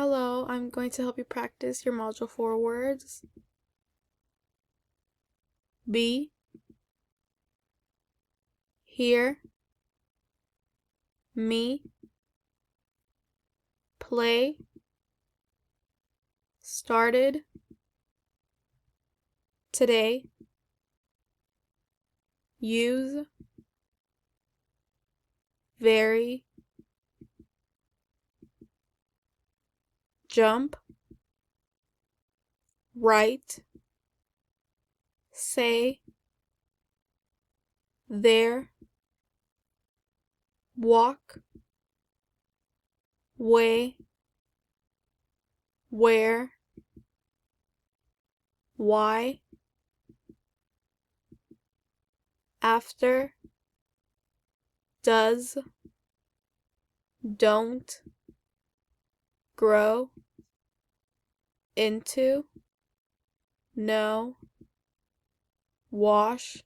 Hello, I'm going to help you practice your Module 4 words. Be, hear, me, play, started, today, use, very, jump, write, say, there, walk, way, where, why, after, does, don't, grow, into, know, wash,